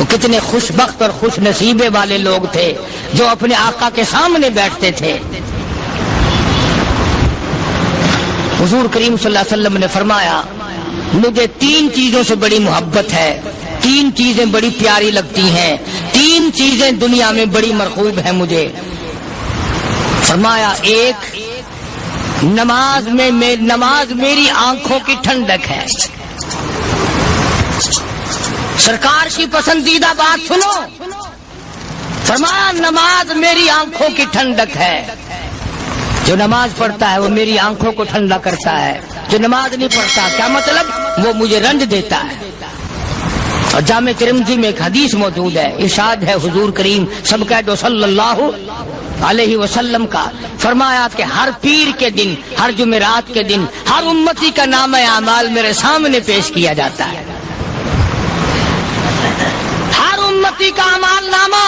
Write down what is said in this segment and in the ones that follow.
وہ کتنے خوش بخت اور خوش نصیبے والے لوگ تھے جو اپنے آقا کے سامنے بیٹھتے تھے۔ حضور کریم صلی اللہ علیہ وسلم نے فرمایا مجھے 3 چیزوں سے بڑی محبت ہے، 3 چیزیں بڑی پیاری لگتی ہیں، 3 چیزیں دنیا میں بڑی مرغوب ہیں مجھے۔ فرمایا ایک نماز میری آنکھوں کی ٹھنڈک ہے۔ سرکار کی پسندیدہ بات سنو، فرمایا نماز میری آنکھوں کی ٹھنڈک ہے۔ جو نماز پڑھتا ہے وہ میری آنکھوں کو ٹھنڈا کرتا ہے، جو نماز نہیں پڑھتا کیا مطلب؟ وہ مجھے رنج دیتا ہے۔ اور جامع ترمذی میں ایک حدیث موجود ہے، ارشاد ہے حضور کریم سب کہہ دو صلی اللہ علیہ وسلم کا، فرمایا کہ ہر پیر کے دن، ہر جمعرات کے دن ہر امتی کا نامہ اعمال میرے سامنے پیش کیا جاتا ہے۔ ہر امتی کا اعمال نامہ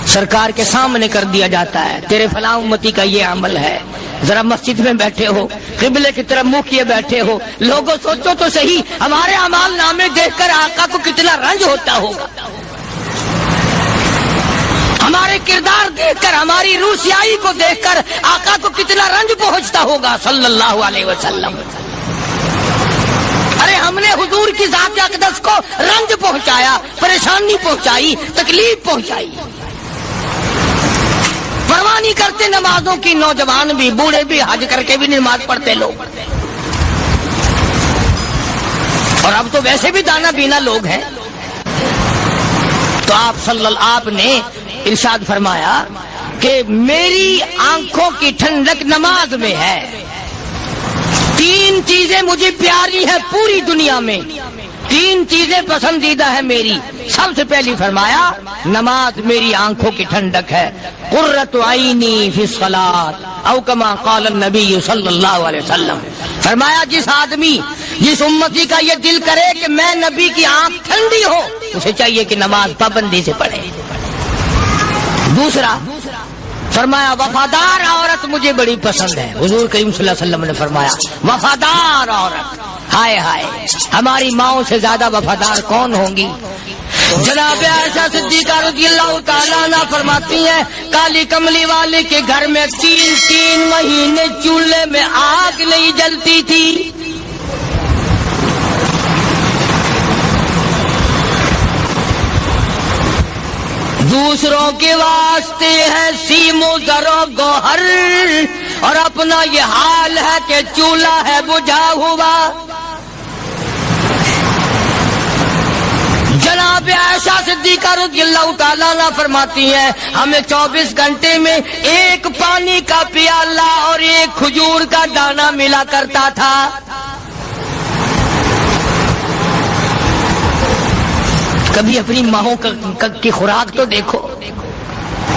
سرکار کے سامنے کر دیا جاتا ہے، تیرے فلاں امتی کا یہ عمل ہے۔ ذرا مسجد میں بیٹھے ہو، قبلے کی طرف منہ کیے بیٹھے ہو، لوگوں سوچو تو صحیح ہمارے اعمال نامے دیکھ کر آقا کو کتنا رنج ہوتا ہوگا، ہمارے کردار دیکھ کر، ہماری روح سیاہی کو دیکھ کر آقا کو کتنا رنج پہنچتا ہوگا صلی اللہ علیہ وسلم۔ ارے ہم نے حضور کی ذات اقدس کو رنج پہنچایا، پریشانی پہنچائی، تکلیف پہنچائی۔ پرواہ نہیں کرتے نمازوں کی، نوجوان بھی، بوڑھے بھی، حج کر کے بھی نماز پڑھتے لوگ، اور اب تو ویسے بھی دانا بینا لوگ ہیں۔ تو آپ نے ارشاد فرمایا کہ میری آنکھوں کی ٹھنڈک نماز میں ہے۔ 3 چیزیں مجھے پیاری ہیں پوری دنیا میں، 3 چیزیں پسندیدہ ہیں میری۔ سب سے پہلی فرمایا نماز میری آنکھوں کی ٹھنڈک ہے، قرۃ عینی فی الصلاۃ او کما قال النبی صلی اللہ علیہ وسلم۔ فرمایا جس آدمی، جس امتی کا یہ دل کرے کہ میں نبی کی آنکھ ٹھنڈی ہو، اسے چاہیے کہ نماز پابندی سے پڑھے۔ دوسرا فرمایا وفادار عورت مجھے بڑی پسند ہے۔ حضور کریم صلی اللہ علیہ وسلم نے فرمایا وفادار عورت، ہائے ہائے ہماری ماؤں سے زیادہ وفادار کون ہوں گی؟ جناب عائشہ صدیقہ رضی اللہ تعالیٰ عنہ فرماتی ہیں کالی کملی والے کے گھر میں 3 مہینے چولہے میں آگ نہیں جلتی تھی۔ دوسروں کے واسطے ہے سیم و زر و گوہر، اور اپنا یہ حال ہے کہ چولہا ہے بجھا ہوا۔ جناب عائشہ صدیقہ رضی اللہ تعالیٰ عنہ فرماتی ہیں ہمیں 24 گھنٹے میں 1 پانی کا پیالہ اور 1 کھجور کا دانہ ملا کرتا تھا۔ کبھی اپنی ماہوں کی خوراک تو دیکھو،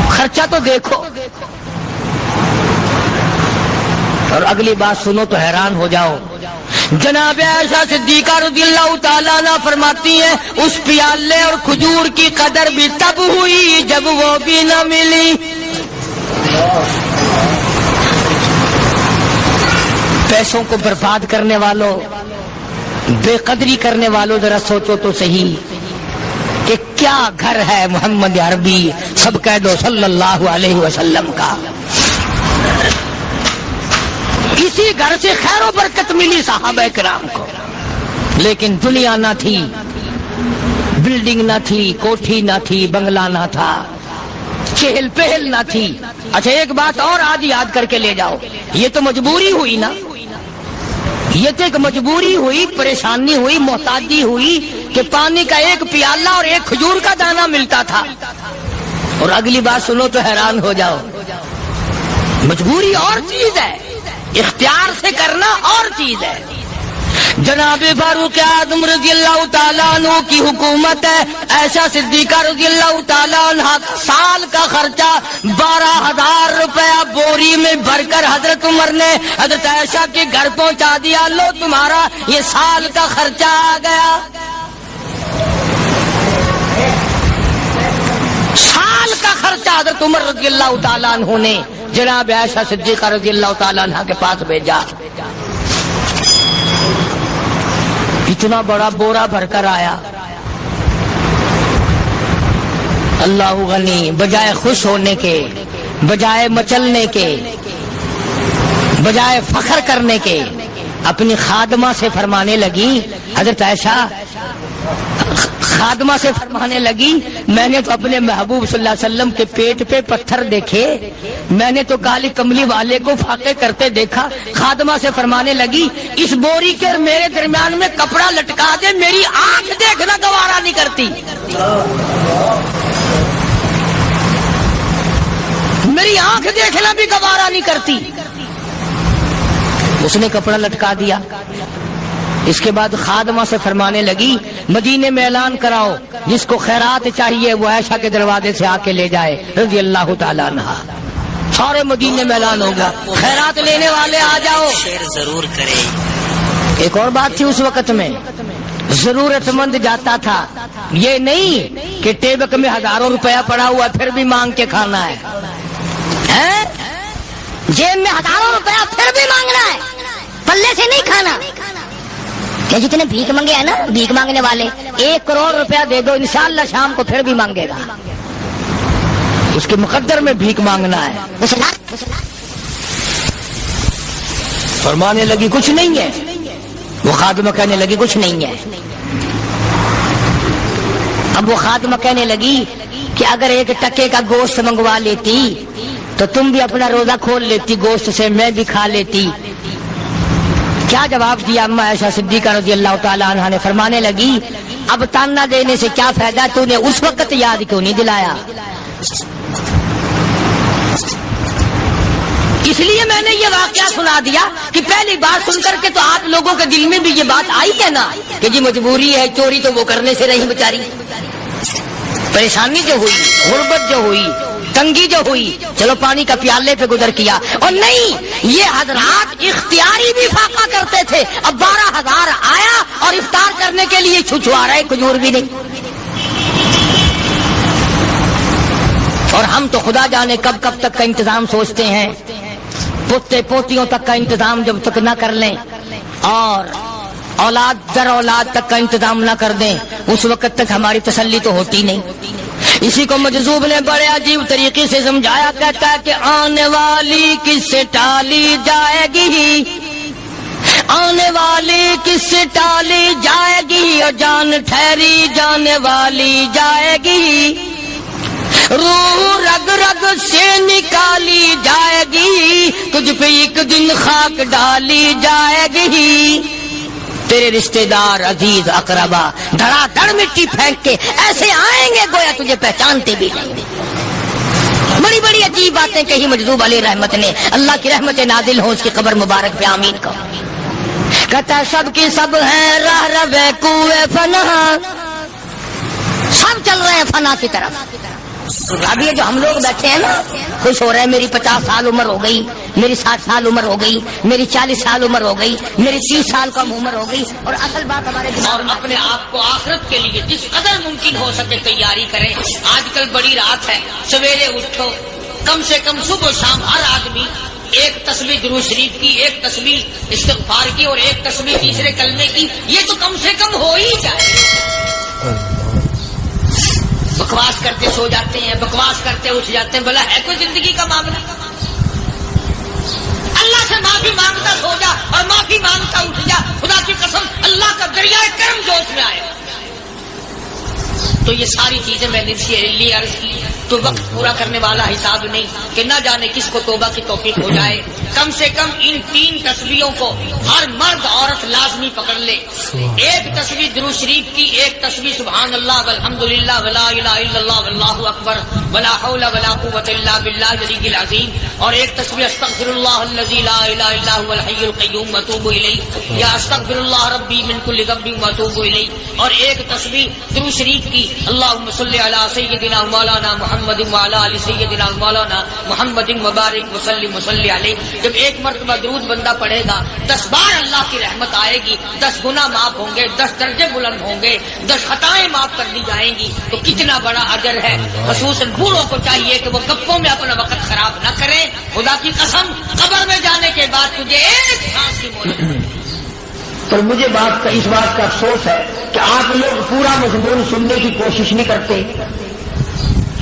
خرچہ تو دیکھو، اور اگلی بات سنو تو حیران ہو جاؤ۔ جناب عائشہ صدیقہ رضی اللہ تعالیٰ عنہ فرماتی ہیں اس پیالے اور کھجور کی قدر بھی تب ہوئی جب وہ بھی نہ ملی۔ پیسوں کو برباد کرنے والوں، بے قدری کرنے والوں، ذرا سوچو تو صحیح کہ کیا گھر ہے محمد عربی سب کہہ دو صلی اللہ علیہ وسلم کا۔ اسی گھر سے خیر و برکت ملی صحابہ کرام کو، لیکن دنیا نہ تھی، بلڈنگ نہ تھی، کوٹھی نہ تھی، بنگلہ نہ تھا، چہل پہل نہ تھی۔ اچھا ایک بات اور آج یاد کر کے لے جاؤ، یہ تو مجبوری ہوئی نا، یہ تو ایک مجبوری ہوئی، پریشانی ہوئی، محتاجی ہوئی کہ پانی کا 1 پیالہ اور 1 کھجور کا دانہ ملتا تھا۔ اور اگلی بات سنو تو حیران ہو جاؤ، مجبوری اور چیز ہے، اختیار سے کرنا اور چیز ہے۔ جناب فاروق اعظم رضی اللہ تعالیٰ عنہ کی حکومت ہے، عائشہ صدیقہ رضی اللہ تعالیٰ عنہ سال کا خرچہ 12,000 روپیہ بوری میں بھر کر حضرت عمر نے حضرت عائشہ کے گھر پہنچا دیا، لو تمہارا یہ سال کا خرچہ آ گیا۔ سال کا خرچہ حضرت عمر رضی اللہ تعالیٰ عنہ نے جناب عائشہ صدیقہ رضی اللہ تعالیٰ عنہ کے پاس بھیجا۔ اتنا بڑا بورا بھر کر آیا، اللہ غنی بجائے خوش ہونے کے، بجائے مچلنے کے، بجائے فخر کرنے کے، اپنی خادمہ سے فرمانے لگی، حضرت عائشہ خادمہ سے فرمانے لگی، میں نے تو اپنے محبوب صلی اللہ علیہ وسلم کے پیٹ پہ پتھر دیکھے، میں نے تو کالی کملی والے کو فاقے کرتے دیکھا۔ خادمہ سے فرمانے لگی، اس بوری کے اور میرے درمیان میں کپڑا لٹکا دے، میری آنکھ دیکھنا گوارا نہیں کرتی، میری آنکھ دیکھنا بھی گوارا نہیں کرتی۔ اس نے کپڑا لٹکا دیا۔ اس کے بعد خادمہ سے فرمانے لگی، مدینے میں اعلان کراؤ، جس کو خیرات چاہیے وہ عائشہ کے دروازے سے آ کے لے جائے رضی اللہ تعالیٰ عنہ۔ سارے مدینے میں اعلان ہوگا، خیرات لینے والے آ جاؤ۔ شیئر ضرور کریں۔ ایک اور بات تھی اس وقت میں، ضرورت مند جاتا تھا، یہ نہیں کہ ٹیبک میں ہزاروں روپیہ پڑا ہوا پھر بھی مانگ کے کھانا ہے، جیب میں ہزاروں روپیہ پھر بھی مانگنا ہے، پلے سے نہیں کھانا۔ کہ جتنے بھیک مانگے ہیں نا، بھیک مانگنے والے، 1 کروڑ روپیہ دے دو انشاءاللہ شام کو پھر بھی مانگے گا، اس کے مقدر میں بھیک مانگنا ہے۔ فرمانے لگی کچھ نہیں ہے، وہ خادمہ کہنے لگی کچھ نہیں ہے۔ اب وہ خادمہ کہنے لگی کہ اگر 1 ٹکے کا گوشت منگوا لیتی تو تم بھی اپنا روزہ کھول لیتی، گوشت سے میں بھی کھا لیتی۔ کیا جواب دیا اما عائشہ صدیقہ رضی اللہ تعالیٰ عنہ نے؟ فرمانے لگی، اب تانا دینے سے کیا فائدہ، تو نے اس وقت یاد کیوں نہیں دلایا؟ اس لیے میں نے یہ واقعہ سنا دیا کہ پہلی بات سن کر کے تو آپ لوگوں کے دل میں بھی یہ بات آئی ہے نا کہ جی مجبوری ہے، چوری تو وہ کرنے سے رہی بیچاری، پریشانی جو ہوئی، غربت جو ہوئی، تنگی جو ہوئی، چلو پانی کا پیالے پہ گزر کیا۔ اور نہیں، یہ حضرات اختیاری بھی فاقہ کرتے تھے۔ اب 12,000 آیا اور افطار کرنے کے لیے چھچوا رہے، کھجور بھی نہیں۔ اور ہم تو خدا جانے کب کب تک کا انتظام سوچتے ہیں، پوتے پوتیوں تک کا انتظام جب تک نہ کر لیں اور اولاد در اولاد تک کا انتظام نہ کر دیں، اس وقت تک ہماری تسلی تو ہوتی نہیں۔ اسی کو مجذوب نے بڑے عجیب طریقے سے سمجھایا، کہتا ہے کہ آنے والی کس سے ٹالی جائے گی، آنے والی کس سے ٹالی جائے گی، اور جان ٹھہری جانے والی جائے گی، روح رگ رگ سے نکالی جائے گی، تجھ پہ ایک دن خاک ڈالی جائے گی، تیرے رشتہ دار عزیز اقربا دھڑا دھڑ مٹی پھینک کے ایسے آئیں گے گویا تجھے پہچانتے بھی نہیں۔ بڑی بڑی عجیب باتیں کہی مجذوب علیہ رحمت نے، اللہ کی رحمت نازل ہو اس کی قبر مبارک پہ آمین کہو۔ کہتا ہے سب کی سب ہیں راہ روے کوئے فنا، سب چل رہے ہیں فنا کی طرف۔ اب یہ جو ہم لوگ بیٹھے ہیں نا، خوش ہو رہے ہیں، میری 50 سال عمر ہو گئی، میری 60 سال عمر ہو گئی، میری 40 سال عمر ہو گئی، میری 30 سال کم عمر ہو گئی، اور اصل بات ہمارے دماغ میں اپنے آپ کو آخرت کے لیے جس قدر ممکن ہو سکے تیاری کریں۔ آج کل بڑی رات ہے، سویرے اٹھو، کم سے کم صبح و شام ہر آدمی 1 تسبیح درود شریف کی، 1 تسبیح استغفار کی، اور 1 تسبیح تیسرے کلمے کی، یہ تو کم سے کم ہو ہی جائے۔ بکواس کرتے سو جاتے ہیں، بکواس کرتے اٹھ جاتے ہیں، بھلا ہے کوئی زندگی کا معاملہ؟ اللہ سے معافی مانگتا سو جا اور معافی مانگتا اٹھ جا، خدا کی قسم اللہ کا دریائے کرم جوش میں آئے۔ تو یہ ساری چیزیں میں نے لیے عرض کی، تو وقت پورا کرنے والا حساب نہیں کہ نہ جانے کس کو توبہ کی توفیق ہو جائے۔ کم سے کم ان 3 تسبیحوں کو ہر مرد عورت لازمی پکڑ لے۔ 1 تسبیح درود شریف کی، 1 تسبیح سبحان اللہ والحمدللہ ولا الہ الا اللہ واللہ اکبر ولا حول ولا قوۃ الا باللہ العلی العظیم، اور 1 تسبیح استغفر اللہ الذی لا الہ الا هو الحی القیوم واتوب الیہ، یا استغفر اللہ ربی من کل ذنب واتوب الیہ، اور 1 تسبیح درود شریف کی اللہم صلی علی سیدنا مولانا محمد وعلی آل سیدنا مولانا محمد مبارک وسلم وصلی علیہ۔ جب 1 مرتبہ درود بندہ پڑھے گا 10 بار اللہ کی رحمت آئے گی، 10 گناہ معاف ہوں گے، 10 درجے بلند ہوں گے، 10 خطائیں معاف کر دی جائیں گی، تو کتنا بڑا اجر ہے۔ خصوصاً بوڑھوں کو چاہیے کہ وہ گپوں میں اپنا وقت خراب نہ کریں۔ خدا کی قسم قبر میں جانے کے بعد تجھے 1 سانس کی مہلت ملے گی۔ پر مجھے اس بات کا افسوس ہے کہ آپ لوگ پورا مضمون سننے کی کوشش نہیں کرتے،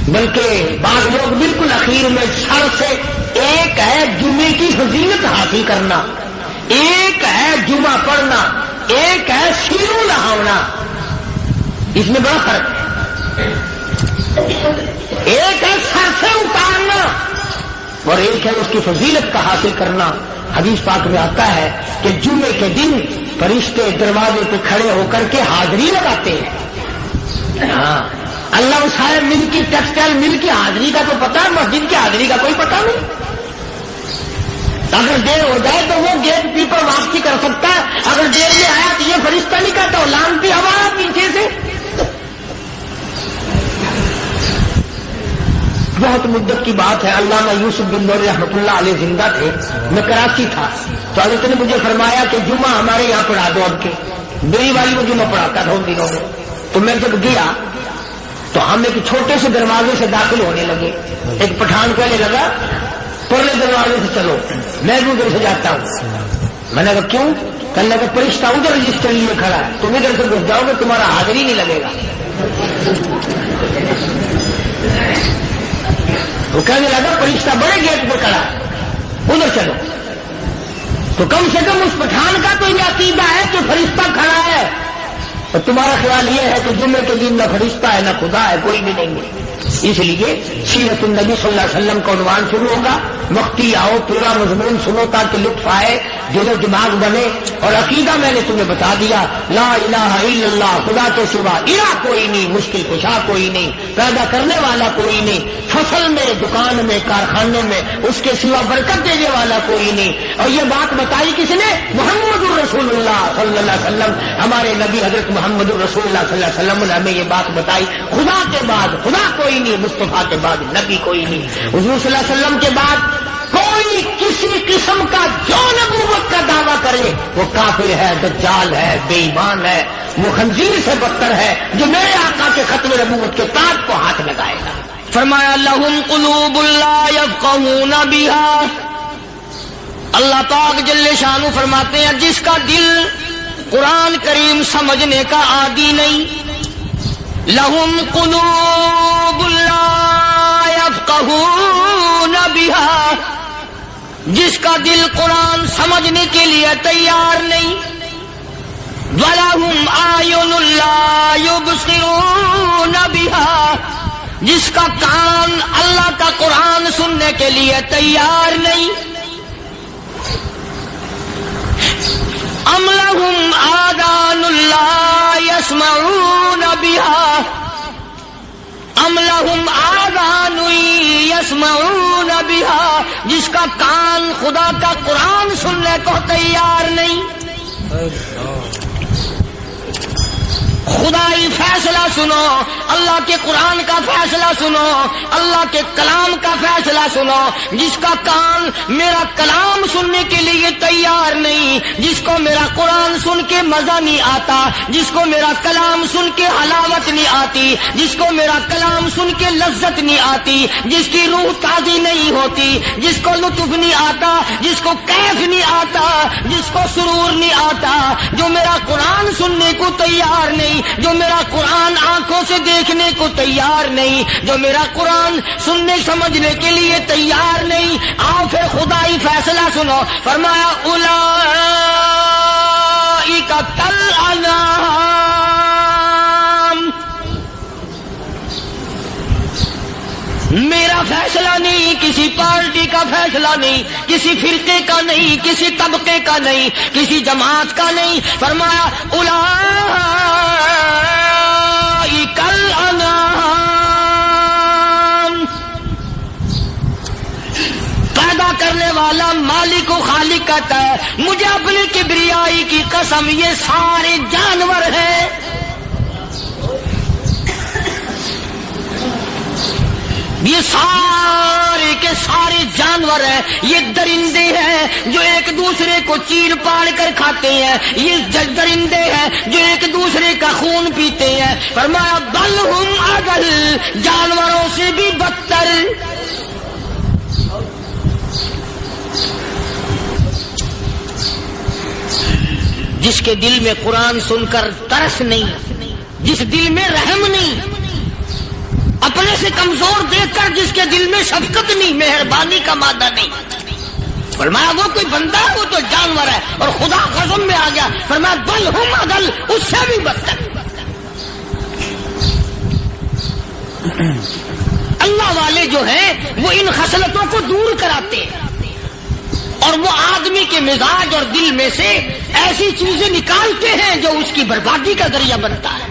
بلکہ بعض لوگ بالکل اخیر میں سر سے، ایک ہے جمعے کی فضیلت حاصل کرنا، ایک ہے جمعہ پڑھنا، ایک ہے سیرو لہاونا، اس میں بڑا فرق ہے۔ ایک ہے سر سے اتارنا اور ایک ہے اس کی فضیلت کا حاصل کرنا۔ حدیث پاک میں آتا ہے کہ جمعے کے دن فرشتے دروازے پہ کھڑے ہو کر کے حاضری لگاتے ہیں۔ ہاں، اللہ صاحب مل کی ٹیکسٹائل مل کی حاضری کا تو پتا ہے، مسجد کی حاضری کا کوئی پتا نہیں۔ اگر دیر ہو جائے تو وہ گیٹ کیپر واپسی کر سکتا ہے، اگر دیر میں آیا تو یہ فرشتہ نہیں کہتا، لانتی ہوا پیچھے سے۔ بہت مدت کی بات ہے، علامہ یوسف بن نور رحمۃ اللہ علیہ زندہ تھے، میں کراچی تھا تو حضرت نے مجھے فرمایا کہ جمعہ ہمارے یہاں پڑھا دو اب کے۔ میری والی وہ جمعہ پڑھاتا تھا ان دنوں میں، تو میں جب گیا تو ہم ایک چھوٹے سے دروازے سے داخل ہونے لگے۔ ایک پٹھان کہنے لگا پرلے دروازے سے چلو، میں بھی ادھر سے جاتا ہوں۔ میں نے کہا کیوں؟ کہنے لگا فرشتہ ادھر رجسٹر لیے کھڑا ہے، تم ادھر سے گھس جاؤ گے تمہارا حاضری نہیں لگے گا۔ وہ کہنے لگا فرشتہ بڑے گیٹ پہ کھڑا ہے، ادھر چلو۔ تو کم سے کم اس پٹھان کا تو یہ عقیدہ ہے کہ فرشتہ کھڑا ہے، اور تمہارا خیال یہ ہے کہ جمعے کے دن نہ فرشتہ ہے نہ خدا ہے، کوئی بھی نہیں ہے۔ اس لیے سیرت النبی صلی اللہ علیہ وسلم کا عنوان شروع ہوگا، وقتی آؤ پورا مضمون سنو تاکہ لطف آئے، دل و دماغ بنے۔ اور عقیدہ میں نے تمہیں بتا دیا، لا الہ الا اللہ، خدا کے سوا الہ کوئی نہیں، مشکل کشا کوئی نہیں، پیدا کرنے والا کوئی نہیں، فصل میں، دکان میں، کارخانے میں اس کے سوا برکت دینے والا کوئی نہیں۔ اور یہ بات بتائی کس نے؟ محمد الرسول اللہ صلی اللہ علیہ وسلم، ہمارے نبی حضرت محمد الرسول اللہ صلی اللہ علیہ وسلم نے ہمیں یہ بات بتائی، خدا کے بعد خدا کوئی نہیں، مصطفیٰ کے بعد نبی کوئی نہیں، حضور صلی اللہ علیہ وسلم کے بعد کوئی کسی قسم کا جو نبوت کا دعویٰ کرے وہ کافر ہے، دجال ہے، بے ایمان ہے، وہ خنزیر سے بدتر ہے جو میرے آقا کے ختم نبوت کے تاج کو ہاتھ لگائے گا۔ فرمایا لہم قلوب لا یفقہون بہا، اللہ پاک جل شانہ فرماتے ہیں جس کا دل قرآن کریم سمجھنے کا عادی نہیں، لہم قلوب لا یفقہون بہا، جس کا دل قرآن سمجھنے کے لیے تیار نہیں، وَلَهُمْ أَعْيُنٌ لَا يُبْصِرُونَ بِهَا، جس کا کان اللہ کا قرآن سننے کے لیے تیار نہیں، أَمْ لَهُمْ آذَانٌ لَا يَسْمَعُونَ بِهَا، أَمْ لَهُمْ آذَانٌ يَسْمَعُونَ بِهَا، جس کا کان خدا کا قرآن سننے کو تیار نہیں۔ خدائی فیصلہ سنو، اللہ کے قرآن کا فیصلہ سنو، اللہ کے کلام کا فیصلہ سنو، جس کا کان میرا کلام سننے کے لیے تیار نہیں، جس کو میرا قرآن سن کے مزہ نہیں آتا، جس کو میرا کلام سن کے حلاوت نہیں آتی، جس کو میرا کلام سن کے لذت نہیں آتی، جس کی روح تازی نہیں ہوتی، جس کو لطف نہیں آتا، جس کو کیف نہیں آتا، جس کو سرور نہیں آتا، جو میرا قرآن سننے کو تیار نہیں، جو میرا قرآن آنکھوں سے دیکھنے کو تیار نہیں، جو میرا قرآن سننے سمجھنے کے لیے تیار نہیں، آؤ پھر خدائی فیصلہ سنو۔ فرمایا اولئک کالانعام، میرا فیصلہ نہیں، کسی پارٹی کا فیصلہ نہیں، کسی فرقے کا نہیں، کسی طبقے کا نہیں، کسی جماعت کا نہیں۔ فرمایا اولئک الانعام، پیدا کرنے والا مالک و خالق کہتا ہے مجھے اپنی کبریائی کی قسم یہ سارے جانور ہیں، یہ سارے کے سارے جانور ہیں، یہ درندے ہیں جو ایک دوسرے کو چیر پاڑ کر کھاتے ہیں، یہ درندے ہیں جو ایک دوسرے کا خون پیتے ہیں۔ فرمایا بل ہم اضل، جانوروں سے بھی بدتر۔ جس کے دل میں قرآن سن کر ترس نہیں، جس دل میں رحم نہیں، اپنے سے کمزور دیکھ کر جس کے دل میں شفقت نہیں، مہربانی کا مادہ نہیں، فرمایا وہ کوئی بندہ ہے، وہ تو جانور ہے. اور خدا قسم میں آ گیا، فرمایا بل ہم اضل، اس سے بھی بدتر. اللہ والے جو ہیں وہ ان خصلتوں کو دور کراتے ہیں اور وہ آدمی کے مزاج اور دل میں سے ایسی چیزیں نکالتے ہیں جو اس کی بربادی کا ذریعہ بنتا ہے.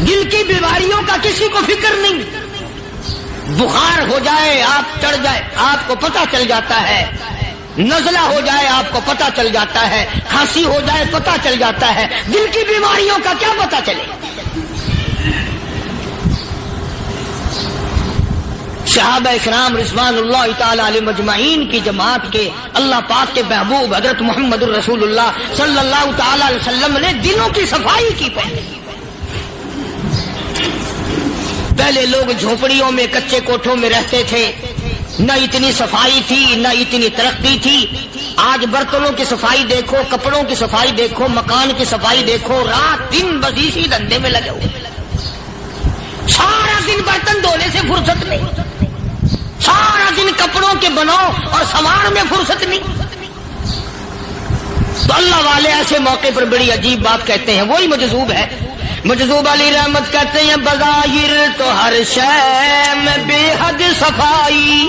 دل کی بیماریوں کا کسی کو فکر نہیں. بخار ہو جائے، آپ چڑھ جائے، آپ کو پتہ چل جاتا ہے. نزلہ ہو جائے، آپ کو پتہ چل جاتا ہے. کھانسی ہو جائے، پتہ چل جاتا ہے. دل کی بیماریوں کا کیا پتہ چلے؟ صحابہ اکرام رضوان اللہ تعالی علیہ مجمعین کی جماعت کے اللہ پاک کے محبوب حضرت محمد الرسول اللہ صلی اللہ تعالی علیہ وسلم نے دلوں کی صفائی کی. پہلے لوگ جھونپڑیوں میں، کچے کوٹھوں میں رہتے تھے، نہ اتنی صفائی تھی، نہ اتنی ترقی تھی. آج برتنوں کی صفائی دیکھو، کپڑوں کی صفائی دیکھو، مکان کی صفائی دیکھو، رات دن بس اسی دھندے میں لگے ہوئے. سارا دن برتن دھونے سے فرصت نہیں، سارا دن کپڑوں کے بناؤ اور سنوار میں فرصت نہیں. تو اللہ والے ایسے موقع پر بڑی عجیب بات کہتے ہیں. وہی مجذوب ہے، مجذوب علی رحمت کہتے ہیں بظاہر تو ہر شے میں بے حد صفائی،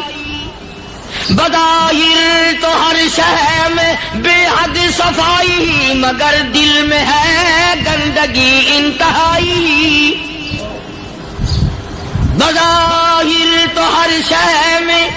بظاہر تو ہر شے میں بے حد صفائی، مگر دل میں ہے گندگی انتہائی. بظاہر تو ہر شے میں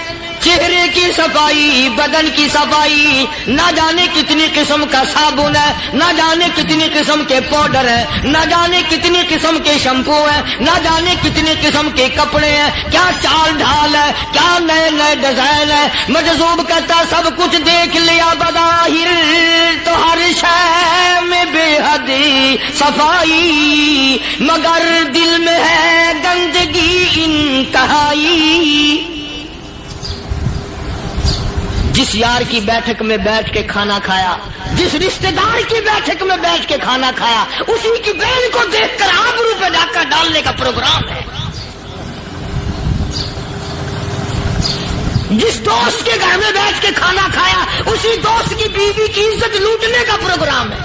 چہرے کی صفائی، بدن کی صفائی، نہ جانے کتنی قسم کا صابن ہے، نہ جانے کتنی قسم کے پاؤڈر ہے، نہ جانے کتنی قسم کے شیمپو ہے، نہ جانے کتنی قسم کے کپڑے ہیں، کیا چال ڈھال ہے، کیا نئے نئے ڈیزائن ہے. مجذوب کہتا سب کچھ دیکھ لیا، بظاہر تو ہر شے میں بے حد صفائی، مگر دل میں ہے گندگی انتہائی. جس یار کی بیٹھک میں بیٹھ کے کھانا کھایا، جس رشتہ دار کی بیٹھک میں بیٹھ کے کھانا کھایا، اسی کی بہن کو دیکھ کر آبرو پہ ڈاکہ ڈالنے کا پروگرام ہے. جس دوست کے گھر میں بیٹھ کے کھانا کھایا، اسی دوست کی بیوی کی عزت لوٹنے کا پروگرام ہے.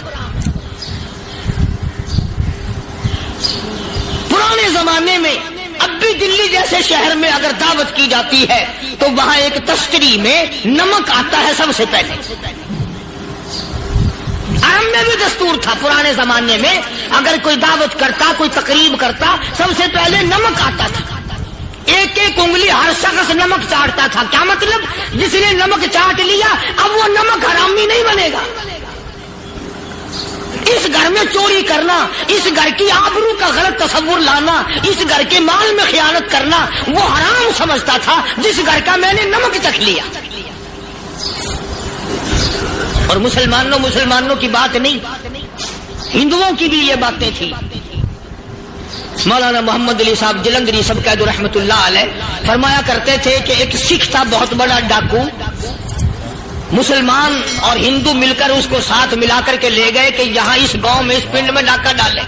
پرانے زمانے میں اب بھی دلی جیسے شہر میں اگر دعوت کی جاتی ہے تو وہاں ایک تشتری میں نمک آتا ہے سب سے پہلے. عام میں بھی دستور تھا پرانے زمانے میں، اگر کوئی دعوت کرتا، کوئی تقریب کرتا، سب سے پہلے نمک آتا تھا. ایک ایک انگلی ہر شخص نمک چاٹتا تھا. کیا مطلب؟ جس نے نمک چاٹ لیا اب وہ نمک حرامی نہیں بنے گا. اس گھر میں چوری کرنا، اس گھر کی آبرو کا غلط تصور لانا، اس گھر کے مال میں خیانت کرنا وہ حرام سمجھتا تھا جس گھر کا میں نے نمک چکھ لیا. اور مسلمانوں کی بات نہیں، ہندوؤں کی بھی یہ باتیں تھی. مولانا محمد علی صاحب جلندری سب قید رحمت اللہ علیہ فرمایا کرتے تھے کہ ایک سکھ تھا بہت بڑا ڈاکو. مسلمان اور ہندو مل کر اس کو ساتھ ملا کر کے لے گئے کہ یہاں اس گاؤں میں، اس پنڈ میں ڈاکہ ڈالے.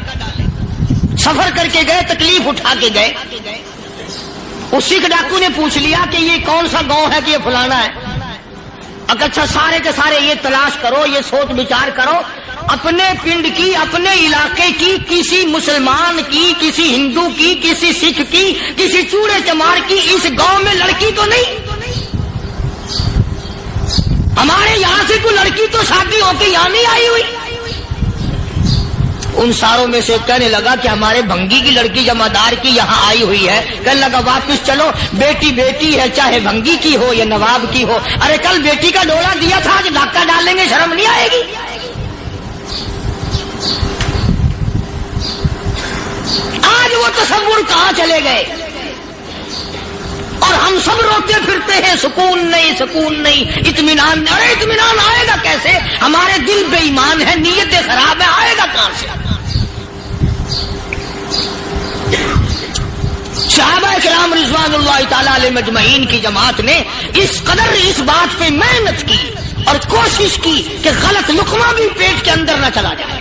سفر کر کے گئے، تکلیف اٹھا کے گئے. اس سکھ ڈاکو نے پوچھ لیا کہ یہ کون سا گاؤں ہے کہ یہ فلانا ہے. اچھا سارے کے سارے یہ تلاش کرو، یہ سوچ بچار کرو، اپنے پنڈ کی، اپنے علاقے کی، کسی مسلمان کی، کسی ہندو کی، کسی سکھ کی، کسی چوڑے چمار کی اس گاؤں میں لڑکی تو نہیں. ہمارے یہاں سے کوئی لڑکی تو شادی ہو کے یہاں نہیں آئی ہوئی. ان ساروں میں سے کہنے لگا کہ ہمارے بھنگی کی لڑکی جمادار کی یہاں آئی ہوئی ہے. کہنے لگا واپس چلو، بیٹی بیٹی ہے، چاہے بھنگی کی ہو یا نواب کی ہو. ارے کل بیٹی کا ڈولا دیا تھا، آج ڈاکہ ڈالیں گے، شرم نہیں آئے گی؟ آج وہ تصور کہاں چلے گئے؟ اور ہم سب روتے پھرتے ہیں سکون نہیں، سکون نہیں، اطمینان نہیں. ارے اطمینان آئے گا کیسے؟ ہمارے دل بے ایمان ہے، نیتیں خراب ہے، آئے گا کہاں سے؟ صحابہ کرام رضوان اللہ تعالی علیہ مجمعین کی جماعت نے اس قدر اس بات پہ محنت کی اور کوشش کی کہ غلط لقمہ بھی پیٹ کے اندر نہ چلا جائے.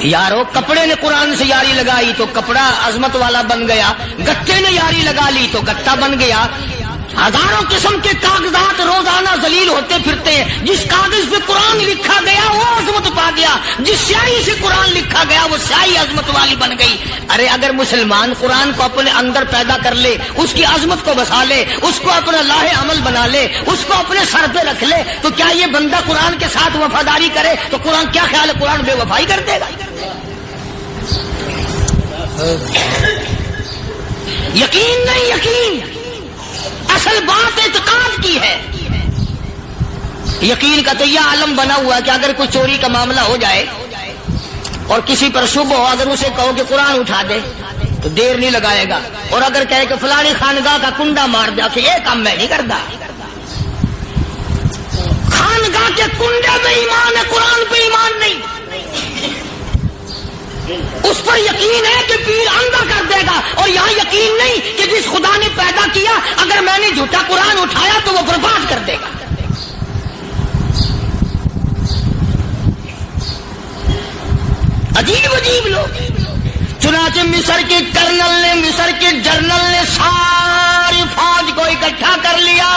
یارو کپڑے نے قرآن سے یاری لگائی تو کپڑا عظمت والا بن گیا، گتے نے یاری لگا لی تو گتا بن گیا۔ ہزاروں قسم کے کاغذات روزانہ ذلیل ہوتے پھرتے ہیں، جس کاغذ پہ قرآن لکھا گیا وہ عظمت پا گیا، جس سیاہی سے قرآن لکھا گیا وہ سیاہی عظمت والی بن گئی۔ ارے اگر مسلمان قرآن کو اپنے اندر پیدا کر لے، اس کی عظمت کو بسا لے، اس کو اپنا لاہ عمل بنا لے، اس کو اپنے سر پہ رکھ لے، تو کیا یہ بندہ قرآن کے ساتھ وفاداری کرے تو قرآن کیا خیال ہے قرآن بے وفائی کر دے گا؟ یقین نہیں، یقین اصل بات اعتقاد کی ہے۔ یقین کا تو یہ عالم بنا ہوا ہے کہ اگر کوئی چوری کا معاملہ ہو جائے اور کسی پر شبہ ہو، اگر اسے کہو کہ قرآن اٹھا دے تو دیر نہیں لگائے گا، اور اگر کہے کہ فلانی خانگاہ کا کنڈا مار دیا کہ یہ کام میں نہیں کرتا۔ خانگاہ کے کنڈے میں ایمان ہے، قرآن پہ ایمان نہیں۔ اس پر یقین ہے کہ پیر اندر کر دے گا، اور یہاں یقین نہیں کہ جس خدا نے پیدا کیا اگر میں نے جھوٹا قرآن اٹھایا تو وہ برباد کر دے گا۔ عجیب عجیب لوگ۔ چنانچہ مصر کے کرنل نے، مصر کے جنرل نے ساری فوج کو اکٹھا کر لیا۔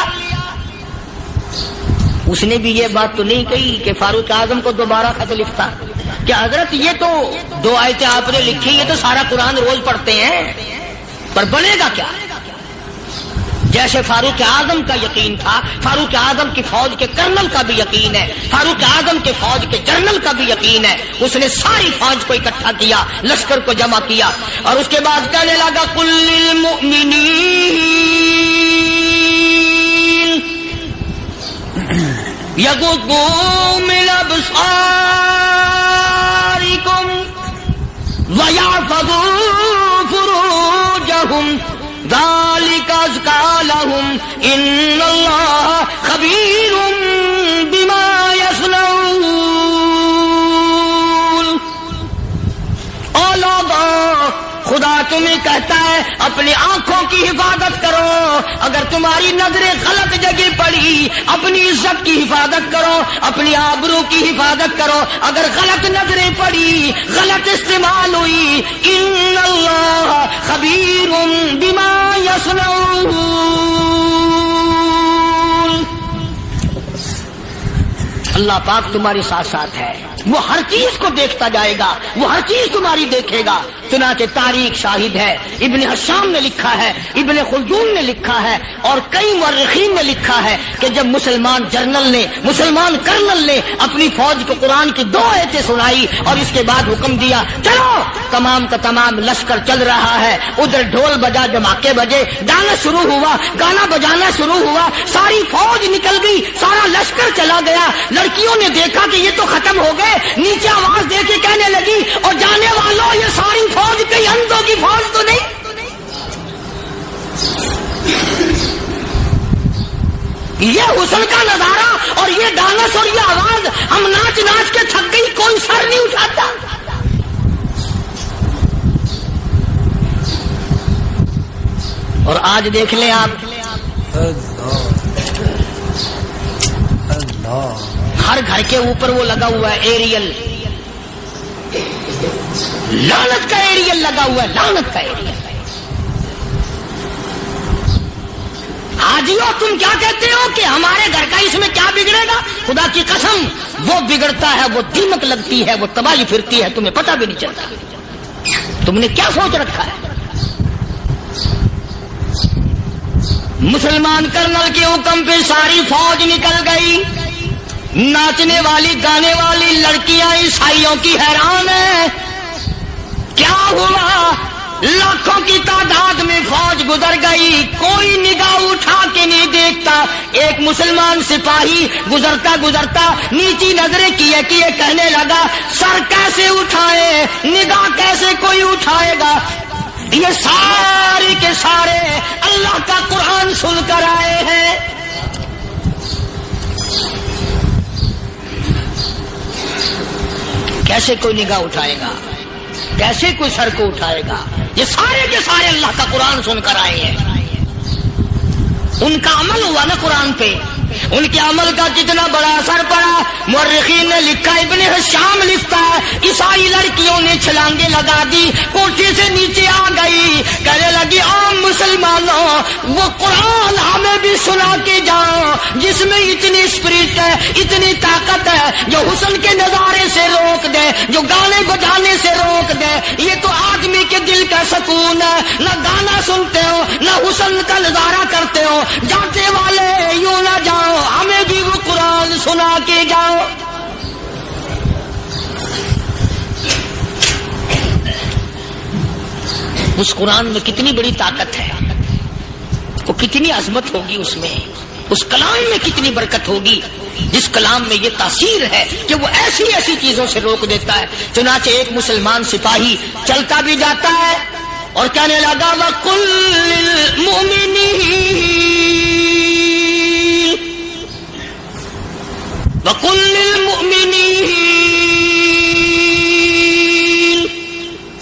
اس نے بھی یہ بات تو نہیں کہی کہ فاروق اعظم کو دوبارہ خط لکھتا کہ حضرت یہ تو 2 آیتیں آپ نے لکھی، یہ تو سارا قرآن روز پڑھتے ہیں، پر بنے گا کیا؟ جیسے فاروق اعظم کا یقین تھا، فاروق اعظم کی فوج کے کرنل کا بھی یقین ہے، فاروق اعظم کے فوج کے جنرل کا بھی یقین ہے۔ اس نے ساری فوج کو اکٹھا کیا، لشکر کو جمع کیا، اور اس کے بعد کہنے لگا قل للمؤمنین یغضوا من ابصارکم وَيَحْفَظُوا فُرُوجَهُمْ ذَلِكَ أَزْكَىٰ لَهُمْ إِنَّ اللَّهَ خَبِيرٌ بِمَا يَصْنَعُونَ۔ او لوگو، خدا تمہیں کہتا ہے اپنی آنکھوں کی حفاظت کرو، اگر تمہاری نظریں غلط جگہ پڑی اپنی عزت کی حفاظت کرو، اپنی آبرو کی حفاظت کرو۔ اگر غلط نظریں پڑی، غلط استعمال ہوئی، ان اللہ خبیر بما یصنعون، اللہ پاک تمہارے ساتھ ساتھ ہے، وہ ہر چیز کو دیکھتا جائے گا، وہ ہر چیز تمہاری دیکھے گا۔ چنانچہ تاریخ شاہد ہے، ابن حشام نے لکھا ہے، ابن خلدون نے لکھا ہے، اور کئی مورخین نے لکھا ہے کہ جب مسلمان جنرل نے، مسلمان کرنل نے اپنی فوج کو قرآن کی 2 آیتیں سنائی اور اس کے بعد حکم دیا چلو، تمام کا تمام لشکر چل رہا ہے، ادھر ڈھول بجا، دھماکے بجے، گانا شروع ہوا، گانا بجانا شروع ہوا، ساری فوج نکل گئی، سارا لشکر چلا گیا۔ لڑکیوں نے دیکھا کہ یہ تو ختم ہو گئے، نیچے آواز دے کے کہنے لگی اور جانے والوں یہ ساری فوج کئی اندھوں کی فوج تو نہیں؟ یہ حسن کا نظارہ اور یہ ڈانس اور یہ آواز، ہم ناچ ناچ کے تھک گئی، کوئی سر نہیں اٹھاتا۔ اور آج دیکھ لیں آپ، ہر گھر کے اوپر وہ لگا ہوا ہے ایریل، لعنت کا ایریل لگا ہوا ہے، لعنت کا ایریل۔ حاجیو تم کیا کہتے ہو کہ ہمارے گھر کا اس میں کیا بگڑے گا؟ خدا کی قسم وہ بگڑتا ہے، وہ دیمک لگتی ہے، وہ تباہی پھرتی ہے، تمہیں پتہ بھی نہیں چلتا۔ تم نے کیا سوچ رکھا ہے؟ مسلمان کرنل کے حکم پہ ساری فوج نکل گئی، ناچنے والی گانے والی لڑکیاں عیسائیوں کی حیران ہیں، کیا ہوا؟ لاکھوں کی تعداد میں فوج گزر گئی، کوئی نگاہ اٹھا کے نہیں دیکھتا۔ ایک مسلمان سپاہی گزرتا گزرتا نیچی نظریں کیے کہنے لگا سر کیسے اٹھائے، نگاہ کیسے کوئی اٹھائے گا؟ یہ سارے کے سارے اللہ کا قرآن سن کر آئے ہیں۔ کیسے کوئی نگاہ اٹھائے گا؟ کیسے کوئی سر کو اٹھائے گا؟ یہ سارے کے سارے اللہ کا قرآن سن کر آئے ہیں، ان کا عمل ہوا نا قرآن پہ، ان کے عمل کا کتنا بڑا اثر پڑا. مورخین نے لکھا, ابن ہشام لکھتا ہے, عیسائی لڑکیوں نے چھلانگیں لگا دی, کوٹھی سے نیچے آ گئی, کہنے لگی عام مسلمانوں وہ قرآن ہمیں بھی سنا کے جاؤ جس میں اتنی اسپرٹ ہے, اتنی طاقت ہے, جو حسن کے نظارے سے روک دے, جو گانے بجانے سے روک دے. یہ تو آدمی کے دل کا سکون ہے. نہ گانا سنتے ہو, نہ حسن کا نظارہ کرتے ہو, جاتے والے یوں نہ جاؤ, ہمیں بھی وہ قرآن سنا کے جاؤ. اس قرآن میں کتنی بڑی طاقت ہے, وہ کتنی عظمت ہوگی اس میں, اس کلام میں کتنی برکت ہوگی, جس کلام میں یہ تاثیر ہے کہ وہ ایسی ایسی چیزوں سے روک دیتا ہے. چنانچہ ایک مسلمان سپاہی چلتا بھی جاتا ہے اور کہنے لگا وَقُلْ لِلْمُؤْمِنِينَ,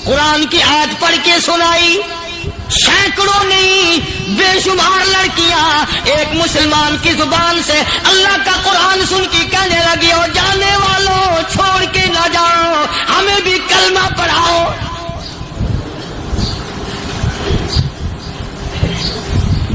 قرآن کی آیت پڑھ کے سنائی. سینکڑوں نہیں بے شمار لڑکیاں ایک مسلمان کی زبان سے اللہ کا قرآن سن کے کہنے لگی, اور جانے والوں چھوڑ کے نہ جاؤ, ہمیں بھی کلمہ پڑھاؤ.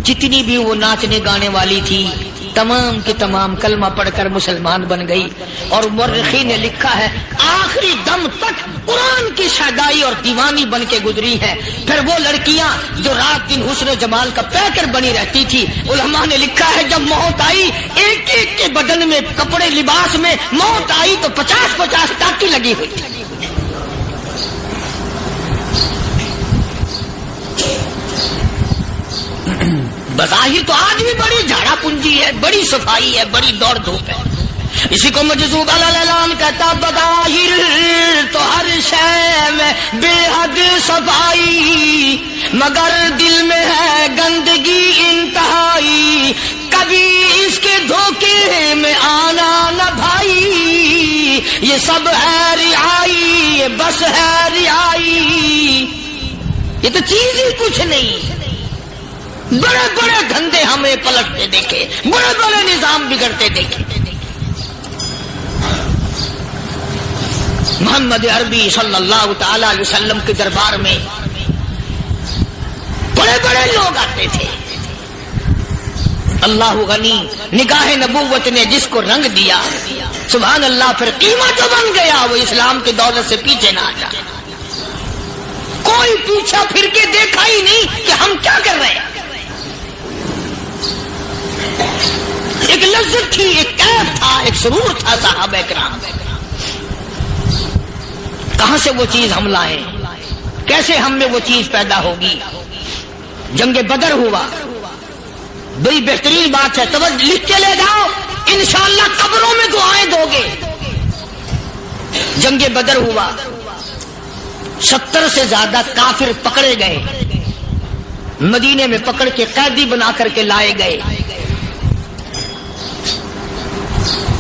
جتنی بھی وہ ناچنے گانے والی تھی تمام کی تمام کلمہ پڑھ کر مسلمان بن گئی. اور مورخین نے لکھا ہے آخری دم تک قرآن کی شیدائی اور دیوانی بن کے گزری ہے. پھر وہ لڑکیاں جو رات دن حسن و جمال کا پیکر بنی رہتی تھی, علماء نے لکھا ہے جب موت آئی ایک ایک کے بدن میں کپڑے لباس میں موت آئی تو 50-50 ٹاکی لگی ہوئی تھی. بظاہر تو آج بھی بڑی جھاڑا پنجی ہے, بڑی صفائی ہے, بڑی دوڑ دھوپ ہے. اسی کو مجذوب الاعلان کہتا, بظاہر تو ہر شے میں بے حد صفائی, مگر دل میں ہے گندگی انتہائی, کبھی اس کے دھوکے میں آنا نہ بھائی, یہ سب ہے رعائی, یہ بس ہے رعائی. یہ تو چیز ہی کچھ نہیں. بڑے بڑے دھندے ہمیں پلٹتے دیکھے, بڑے بڑے نظام بگڑتے دیکھے. محمد عربی صلی اللہ تعالی علیہ وسلم کے دربار میں بڑے بڑے لوگ آتے تھے. اللہ غنی, نگاہ نبوت نے جس کو رنگ دیا سبحان اللہ, پھر قیمت جو بن گیا وہ اسلام کی دولت سے پیچھے نہ آ جائے. کوئی پیچھا پھر کے دیکھا ہی نہیں کہ ہم کیا کر رہے ہیں. ایک لذت تھی, ایک کیف تھا, ایک سرور تھا صحابہ کرام. کہاں سے وہ چیز ہم لائیں, کیسے ہم میں وہ چیز پیدا ہوگی. جنگ بدر ہوا, بڑی بہترین بات ہے, توجہ لکھ کے لے جاؤ, انشاءاللہ قبروں میں دعائیں دو گے. جنگ بدر ہوا, 70 سے زیادہ کافر پکڑے گئے, مدینے میں پکڑ کے قیدی بنا کر کے لائے گئے.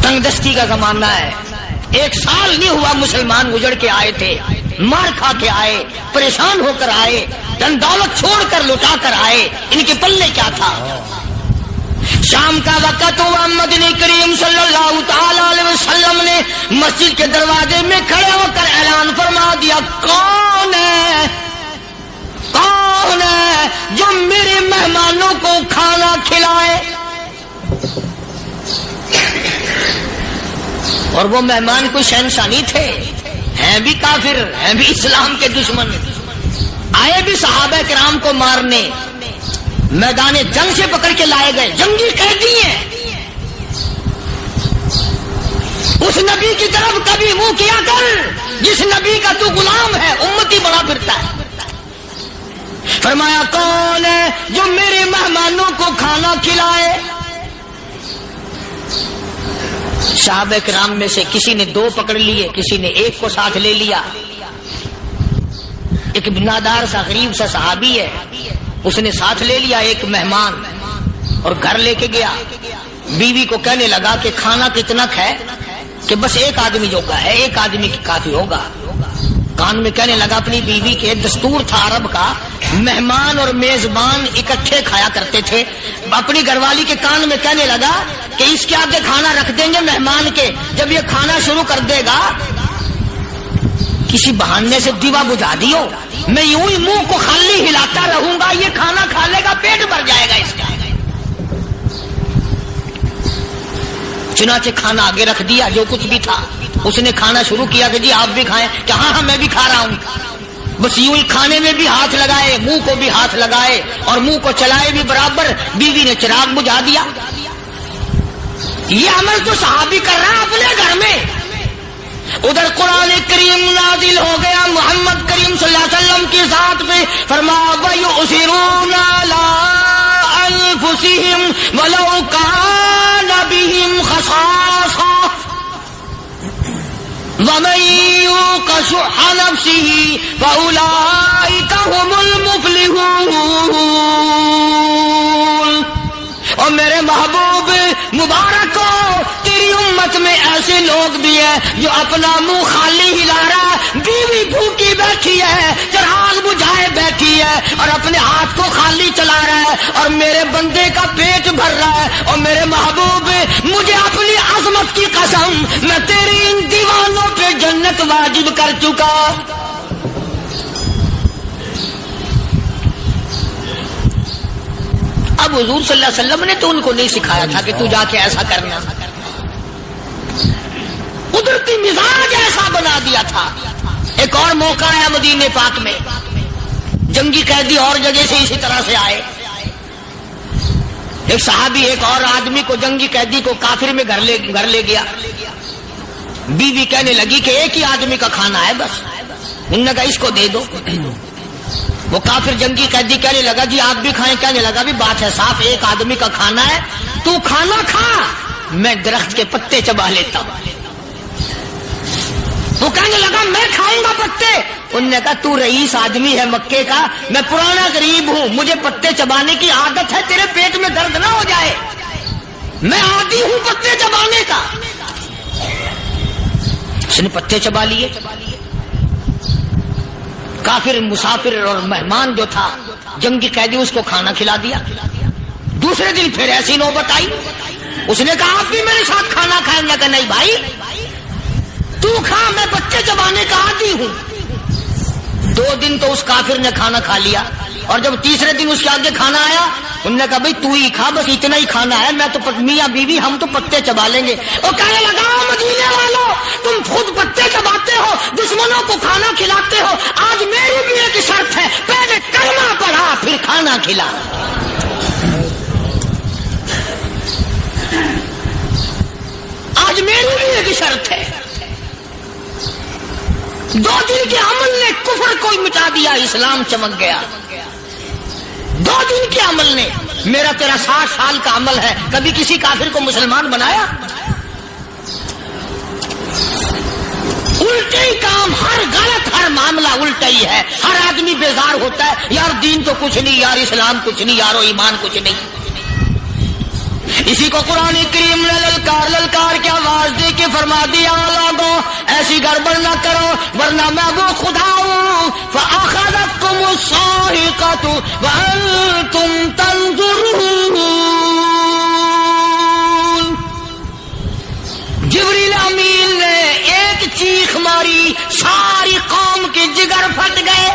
تنگ دستی کا زمانہ ہے, 1 سال نہیں ہوا مسلمان گزر کے آئے تھے, مار کھا کے آئے, پریشان ہو کر آئے, دن دولت چھوڑ کر لٹا کر آئے. ان کے پلے کیا تھا. شام کا وقت ہوا, مدنی کریم صلی اللہ تعالی علیہ وسلم نے مسجد کے دروازے میں کھڑے ہو کر اعلان فرما دیا, کون ہے, کون ہے جو میرے مہمانوں کو کھانا کھلائے. اور وہ مہمان کوئی شہنشاہ نہیں تھے, ہیں بھی کافر, ہیں بھی اسلام کے دشمن, آئے بھی صحابہ کرام کو مارنے, میدان جنگ سے پکڑ کے لائے گئے, جنگی قیدی ہیں. اس نبی کی طرف کبھی منہ کیا کر جس نبی کا تو غلام ہے, امتی بڑا پھرتا ہے. فرمایا کون ہے جو میرے مہمانوں کو کھانا کھلائے. صحابہ کرام میں سے کسی نے 2 پکڑ لیے, کسی نے 1 کو ساتھ لے لیا. ایک بنادار سا غریب سا صحابی ہے, اس نے ساتھ لے لیا ایک مہمان اور گھر لے کے گیا. بیوی کو کہنے لگا کہ کھانا کتنا ہے, کہ بس 1 آدمی جوگا ہے, 1 آدمی کی کافی ہوگا. کان میں کہنے لگا اپنی بیوی کے, دستور تھا عرب کا, مہمان اور میزبان اکٹھے کھایا کرتے تھے. اپنی گھر والی کے کان میں کہنے لگا کہ اس کے آگے کھانا رکھ دیں گے مہمان کے, جب یہ کھانا شروع کر دے گا کسی بہانے سے دیوا بجھا دیو, میں یوں ہی منہ کو خالی ہلاتا رہوں گا, یہ کھانا کھا لے گا, پیٹ بھر جائے گا اس کا. چنانچہ کھانا آگے رکھ دیا, جو کچھ بھی تھا اس نے کھانا شروع کیا کہ جی آپ بھی کھائیں, کہ ہاں میں بھی کھا رہا ہوں. بس یوں ہی کھانے میں بھی ہاتھ لگائے, منہ کو بھی ہاتھ لگائے اور منہ کو چلائے بھی برابر. بیوی نے چراغ بجھا دیا. یہ عمل تو صحابی کر رہا ہے اپنے گھر میں. ادھر قرآن کریم نازل ہو گیا محمد کریم صلی اللہ علیہ وسلم کی ذات پہ, فرمایا وَيُؤْثِرُونَ عَلَىٰ أَنفُسِهِمْ وَلَوْ كَانَ بِهِمْ خَصَاصَةٌ وَمَن يُوقَ شُحَّ نَفْسِهِ فَأُولَٰئِكَ هُمُ الْمُفْلِحُونَ. اور میرے محبوب مبارک ہو, تیری امت میں ایسے لوگ بھی ہیں جو اپنا منہ خالی ہلا رہا ہے, بیوی بھوکی بیٹھی ہے, چراغ بجھائے بیٹھی ہے اور اپنے ہاتھ کو خالی چلا رہا ہے, اور میرے بندے کا پیٹ بھر رہا ہے. اور میرے محبوب مجھے اپنی عظمت کی قسم, میں تیری ان دیوانوں پہ جنت واجب کر چکا. اب حضور صلی اللہ علیہ وسلم نے تو ان کو نہیں سکھایا تھا کہ تو جا کے ایسا کرنا, قدرتی مزاج ایسا بنا دیا تھا. ایک اور موقع ہے مدینے پاک میں, جنگی قیدی اور جگہ سے اسی طرح سے آئے. ایک صحابی ایک اور آدمی کو, جنگی قیدی کو کافر میں گھر لے گیا. بیوی کہنے لگی کہ ایک ہی آدمی کا کھانا ہے بس, انہوں نے کہا اس کو دے دو. وہ کافر جنگی قیدی کہنے لگا جی آپ بھی کھائیں, کہنے لگا بھی بات ہے صاف, ایک آدمی کا کھانا ہے, تو کھانا کھا, میں درخت کے پتے چبا لیتا ہوں. وہ کہنے لگا میں کھاؤں گا پتے. انہوں نے کہا تو رئیس آدمی ہے مکے کا, میں پرانا غریب ہوں, مجھے پتے چبانے کی عادت ہے, تیرے پیٹ میں درد نہ ہو جائے, میں عادی ہوں پتے چبانے کا. اس نے پتے چبا لیے. کافر مسافر اور مہمان جو تھا جنگی قیدی, اس کو کھانا کھلا دیا. دوسرے دن پھر ایسی نوبت آئی, اس نے کہا آپ بھی میرے ساتھ کھانا کھائیں. میں کہا نہیں بھائی تو کھا, میں بچے چبانے کا عادی ہوں. 2 دن تو اس کافر نے کھانا کھا لیا, اور جب تیسرے دن اس کے آگے کھانا آیا, انہوں نے کہا بھائی تو ہی کھا, بس اتنا ہی کھانا ہے, میں تو میاں بیوی ہم تو پتے چبا لیں گے. اور کہنے لگا مدینے والوں تم خود پتے چباتے ہو, دشمنوں کو کھانا کھلاتے ہو, آج میری بھی ایک شرط ہے, پہلے کلمہ پڑھا پھر کھانا کھلا. آج میری بھی ایک شرط ہے. 2 دن کے عمل نے کفر کو مٹا دیا, اسلام چمک گیا. 2 دن کے عمل نے, میرا تیرا 60 سال کا عمل ہے, کبھی کسی کافر کو مسلمان بنایا؟ الٹے ہی کام, ہر غلط, ہر معاملہ الٹا ہی ہے. ہر آدمی بیزار ہوتا ہے, یار دین تو کچھ نہیں, یار اسلام کچھ نہیں, یارو ایمان کچھ نہیں. اسی کو قرآن کریم نے للکار کے آواز دے کے فرما دیا لوگوں ایسی گڑبڑ نہ کرو ورنہ میں وہ خدا ہوں. فَأَخَذَتْكُمُ الصَّاعِقَةُ وَأَنْتُمْ تَنْظُرُونَ. جبریل امین نے ایک چیخ ماری, ساری قوم کے جگر پھٹ گئے.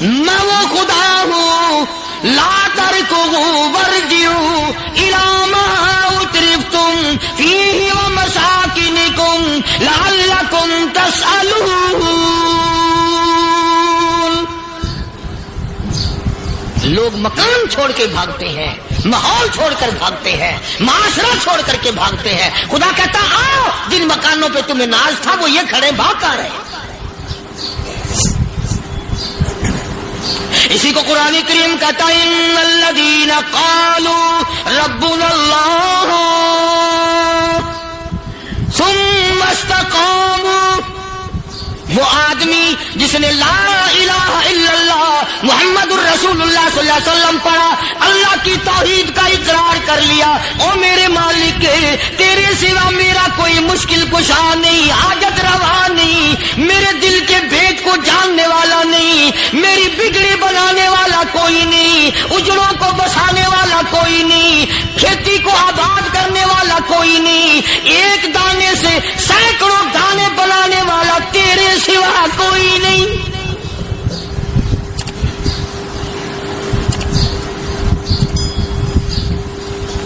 میں وہ خدا ہوں, لا تركضوا وارجعوا إلى ما أترفتم فيه ومساكنكم لعلكم تسألون. لوگ مکان چھوڑ کے بھاگتے ہیں, ماحول چھوڑ کر بھاگتے ہیں, معاشرہ چھوڑ کر کے بھاگتے ہیں. خدا کہتا آؤ, جن مکانوں پہ تمہیں ناز تھا وہ یہ کھڑے بھاگ کر رہے. اسی کو قرآن کریم کہتا ہے ان الذین قالوا ربنا اللہ ثم استقاموا. وہ آدمی جس نے لا الہ الا اللہ محمد الرسول اللہ صلی اللہ علیہ وسلم پڑھا, اللہ کی توحید کا اقرار کر لیا, او میرے مالک تیرے سوا میرا کوئی مشکل کشا نہیں, حاجت روا نہیں, میرے دل کے بے گیت کو جاننے والا نہیں، میری بگڑی بنانے والا کوئی نہیں، اجڑوں کو بسانے والا کوئی نہیں، کھیتی کو آباد کرنے والا کوئی نہیں، ایک دانے سے سینکڑوں دانے بنانے والا تیرے سوا کوئی نہیں۔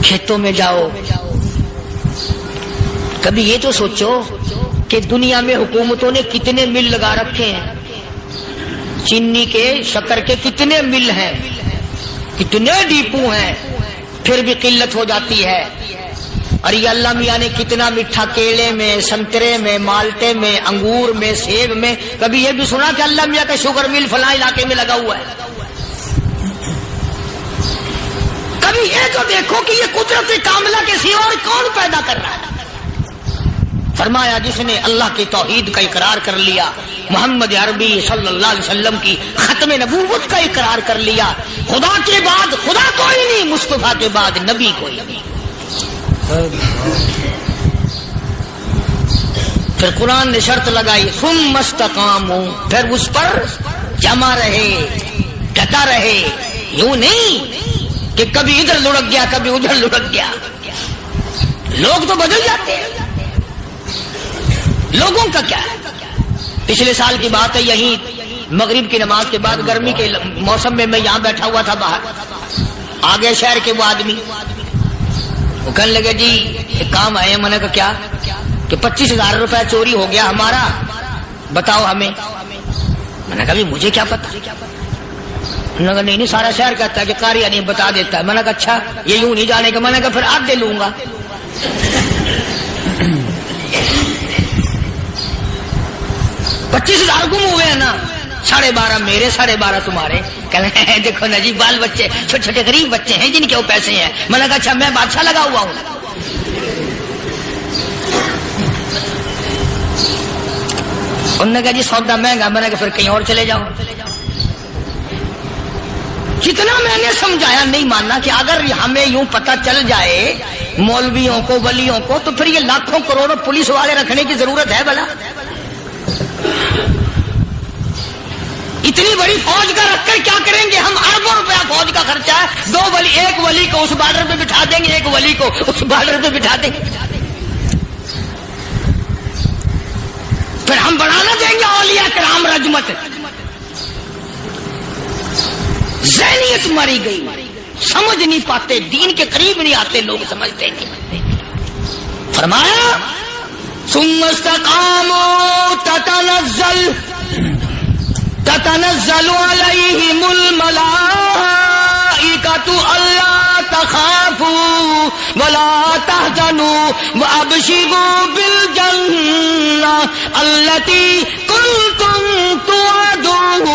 کھیتوں میں جاؤ، کبھی یہ تو سوچو کہ دنیا میں حکومتوں نے کتنے مل لگا رکھے ہیں، چینی کے، شکر کے کتنے مل ہیں، کتنے ڈیپو ہیں، پھر بھی قلت ہو جاتی ہے۔ اور یہ اللہ میاں نے کتنا میٹھا کیلے میں، سنترے میں، مالٹے میں، انگور میں، سیب میں، کبھی یہ بھی سنا کہ اللہ میاں کا شوگر مل فلاں علاقے میں لگا ہوا ہے؟ کبھی یہ تو دیکھو کہ یہ قدرت کاملہ کے سوا اور کون پیدا کر رہا ہے؟ فرمایا جس نے اللہ کی توحید کا اقرار کر لیا، محمد عربی صلی اللہ علیہ وسلم کی ختم نبوت کا اقرار کر لیا، خدا کے بعد خدا کوئی نہیں، مصطفیٰ کے بعد نبی کوئی نہیں۔ پھر قرآن نے شرط لگائی ثم استقاموا، پھر اس پر جمع رہے، ڈٹا رہے، یوں نہیں کہ کبھی ادھر لڑک گیا کبھی ادھر لڑک گیا۔ لوگ تو بدل جاتے ہیں، لوگوں کا کیا ہے؟ پچھلے سال کی بات ہے، یہیں مغرب کی نماز کے بعد گرمی کے موسم میں میں یہاں بیٹھا ہوا تھا باہر، آگے شہر کے وہ آدمی، وہ کہنے لگے جی ایک کام آئے، میں نے کہا کیا؟ کہ 25,000 روپے چوری ہو گیا ہمارا، بتاؤ ہمیں۔ میں نے کہا مجھے کیا پتا؟ انہوں نے کہا نہیں سارا شہر کہتا ہے کہ قاری نہیں بتا دیتا ہے۔ میں نے کہا اچھا یہ یوں نہیں جانے کا؟ میں نے کہا پھر آدھے لوں گا۔ 25,000 گم ہوئے ہیں نا، 12.5 میرے، 12.5 تمہارے۔ کہنے ہیں دیکھو نا جی بال بچے چھوٹے چھوٹے غریب بچے ہیں جن کے وہ پیسے ہیں۔ میں نے کہا اچھا میں بادشاہ لگا ہوا ہوں؟ انہوں نے کہا جی سودا مہنگا۔ میں نے کہا پھر کہیں اور چلے جاؤ۔ جتنا میں نے سمجھایا نہیں ماننا کہ اگر ہمیں یوں پتہ چل جائے مولویوں کو، ولیوں کو، تو پھر یہ لاکھوں کروڑوں پولیس والے رکھنے کی ضرورت ہے بھلا؟ اتنی بڑی فوج کا رکھ کر کیا کریں گے ہم؟ اربوں روپیہ فوج کا خرچہ ہے، ایک ولی کو اس بارڈر پہ بٹھا دیں گے، ایک ولی کو اس بارڈر پہ بٹھا دیں گے، پھر ہم بڑھانا دیں گے اولیاء کرام رجمت۔ ذہنیت ماری گئی، سمجھ نہیں پاتے، دین کے قریب نہیں آتے لوگ، سمجھتے نہیں۔ فرمایا ثم استقاموا تتنزل علیہم الملائکۃ الا تخافوا ولا تحزنوا وابشروا بالجنہ التی کنتم توعدون۔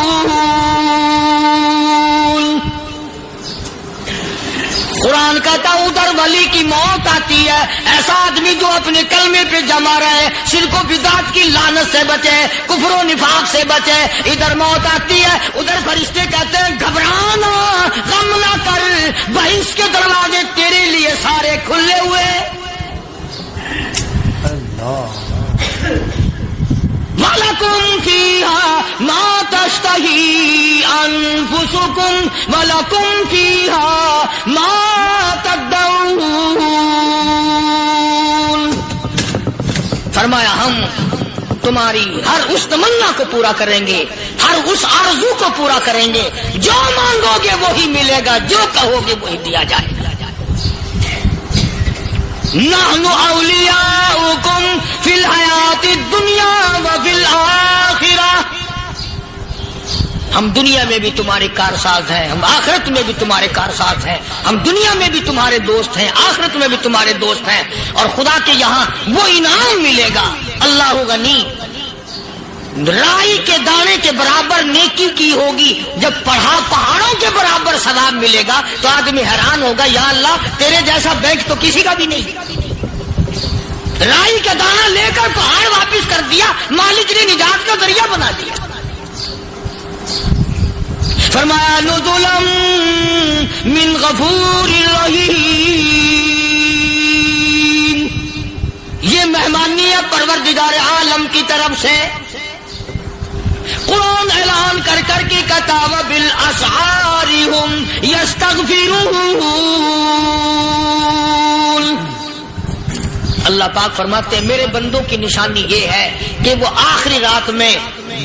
قرآن کہتا ہے ادھر ولی کی موت آتی ہے، ایسا آدمی جو اپنے کلمے پہ جمع رہے، شرک و بدعت کی لعنت سے بچے، کفر و نفاق سے بچے، ادھر موت آتی ہے، ادھر فرشتے کہتے ہیں گھبرانا، غم نہ کر، بہشت کے دروازے تیرے لیے سارے کھلے ہوئے۔ وَلَكُمْ فِيهَا مَا تَشْتَهِي أَنفُسُكُمْ وَلَكُمْ فِيهَا مَا تَدَّعُونَ۔ فرمایا ہم تمہاری ہر اس تمنا کو پورا کریں گے، ہر اس آرزو کو پورا کریں گے، جو مانگو گے وہی ملے گا، جو کہو گے وہی دیا جائے گا۔ نحن اولیاؤکم فی الحیات الدنیا وفی الآخرہ، ہم دنیا میں بھی تمہارے کارساز ہیں، ہم آخرت میں بھی تمہارے کارساز ہیں، ہم دنیا میں بھی تمہارے دوست ہیں، آخرت میں بھی تمہارے دوست ہیں، اور خدا کے یہاں وہ انعام ملے گا۔ اللہ غنی، رائی کے دانے کے برابر نیکی کی ہوگی، جب پہاڑوں کے برابر ثواب ملے گا تو آدمی حیران ہوگا، یا اللہ تیرے جیسا بینک تو کسی کا بھی نہیں۔ رائی کا دانہ لے کر پہاڑ واپس کر دیا، مالک نے نجات کا ذریعہ بنا دیا۔ فرمایا نزلا من غفور رحیم، یہ مہمانی ہے پروردگار عالم کی طرف سے۔ قرآن اعلان کر کر کے کہتا وبالاسحار هم یستغفرون. اللہ پاک فرماتے ہیں میرے بندوں کی نشانی یہ ہے کہ وہ آخری رات میں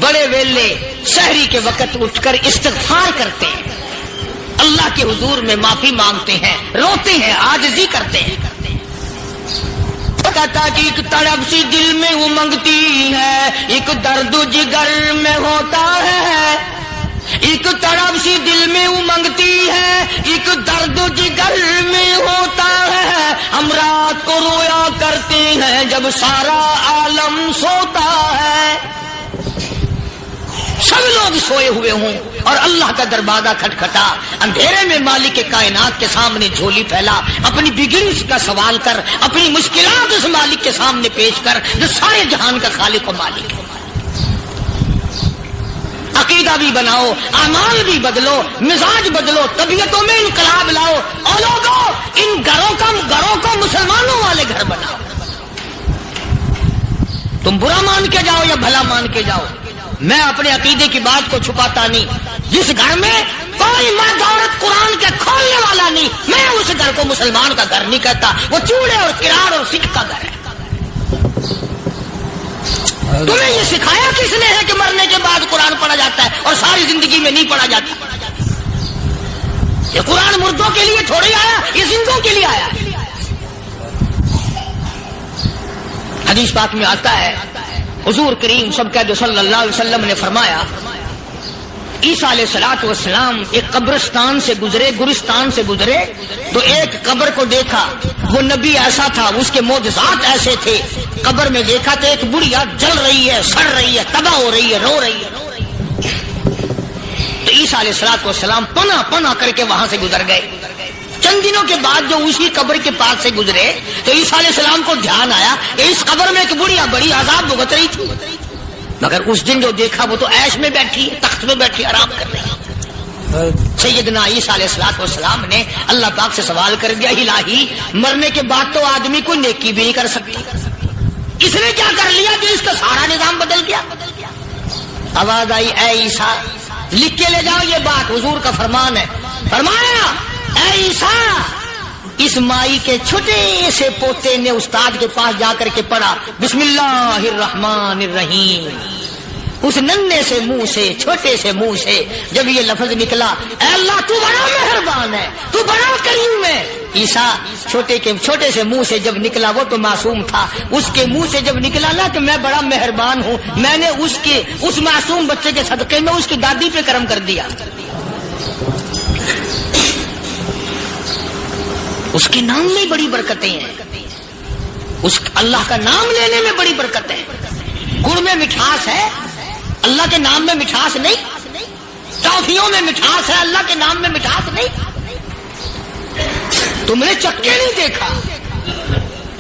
بڑے ویلے سحری کے وقت اٹھ کر استغفار کرتے ہیں، اللہ کے حضور میں معافی مانگتے ہیں، روتے ہیں، عاجزی کرتے ہیں. کہتا کہ ایک تڑپ سی دل میں امنگتی ہے، ایک درد جگر میں ہوتا ہے، ایک تڑپ سی دل میں امنگتی ہے، ایک درد جگر میں ہوتا ہے. ہم رات کو رویا کرتے ہیں جب سارا عالم سوتا ہے. سب لوگ سوئے ہوئے ہوں اور اللہ کا دروازہ کھٹکھٹا، اندھیرے میں مالک کے کائنات کے سامنے جھولی پھیلا، اپنی بگڑی کا سوال کر، اپنی مشکلات اس مالک کے سامنے پیش کر جو سارے جہان کا خالق و مالک ہے. عقیدہ بھی بناؤ، اعمال بھی بدلو، مزاج بدلو، طبیعتوں میں انقلاب لاؤ، اور لوگوں ان گھروں کو مسلمانوں والے گھر بناؤ. تم برا مان کے جاؤ یا بھلا مان کے جاؤ، میں اپنے عقیدے کی بات کو چھپاتا نہیں. جس گھر میں کوئی مرد عورت قرآن کے کھولنے والا نہیں، میں اس گھر کو مسلمان کا گھر نہیں کہتا، وہ چوڑے اور کرار اور سکھ کا گھر ہے. تمہیں یہ سکھایا کس نے ہے کہ مرنے کے بعد قرآن پڑھا جاتا ہے اور ساری زندگی میں نہیں پڑھا جاتا؟ یہ قرآن مردوں کے لیے تھوڑی آیا، یہ زندوں کے لیے آیا. حدیث پاک میں آتا ہے حضور کریم صلی اللہ علیہ وسلم نے فرمایا عیسیٰ علیہ السلام ایک قبرستان سے گزرے، گورستان سے گزرے تو ایک قبر کو دیکھا. وہ نبی ایسا تھا، اس کے معجزات ایسے تھے. قبر میں دیکھا تو ایک بڑھیا جل رہی ہے، سڑ رہی ہے، تباہ ہو رہی ہے، رو رہی ہے. تو عیسیٰ علیہ السلام پناہ کر کے وہاں سے گزر گئے. چند دنوں کے بعد جو اسی قبر کے پاس سے گزرے تو عیسیٰ علیہ السلام کو دھیان آیا کہ اس قبر میں ایک بڑھیا بڑی عذاب بھگت رہی تھی، مگر اس دن جو دیکھا وہ تو عیش میں بیٹھی، تخت میں بیٹھی آرام کر رہی. سیدنا عیسیٰ علیہ السلام نے اللہ پاک سے سوال کر دیا الہی مرنے کے بعد تو آدمی کوئی نیکی بھی نہیں کر سکتی، اس نے کیا کر لیا کہ اس کا سارا نظام بدل گیا؟ آواز آئی اے عیسیٰ لکھ کے لے جاؤ یہ بات، حضور کا فرمان ہے. فرمایا اے عیسیٰ اس مائی کے چھوٹے سے پوتے نے استاد کے پاس جا کر کے پڑھا بسم اللہ الرحمن الرحیم. اس ننھے سے منہ سے، چھوٹے سے منہ سے جب یہ لفظ نکلا اے اللہ تو بڑا مہربان ہے، تو بڑا کریم ہے. عیسیٰ چھوٹے سے منہ سے جب نکلا، وہ تو معصوم تھا، اس کے منہ سے جب نکلا نا کہ میں بڑا مہربان ہوں، میں نے اس معصوم بچے کے صدقے میں اس کی دادی پہ کرم کر دیا. اس کے نام میں بڑی برکتیں ہیں، اس اللہ کا نام لینے میں بڑی برکت ہے. گڑ میں مٹھاس ہے، اللہ کے نام میں مٹھاس نہیں. ٹافیوں میں مٹھاس ہے، اللہ کے نام میں مٹھاس نہیں. تم نے چکھ کے نہیں دیکھا،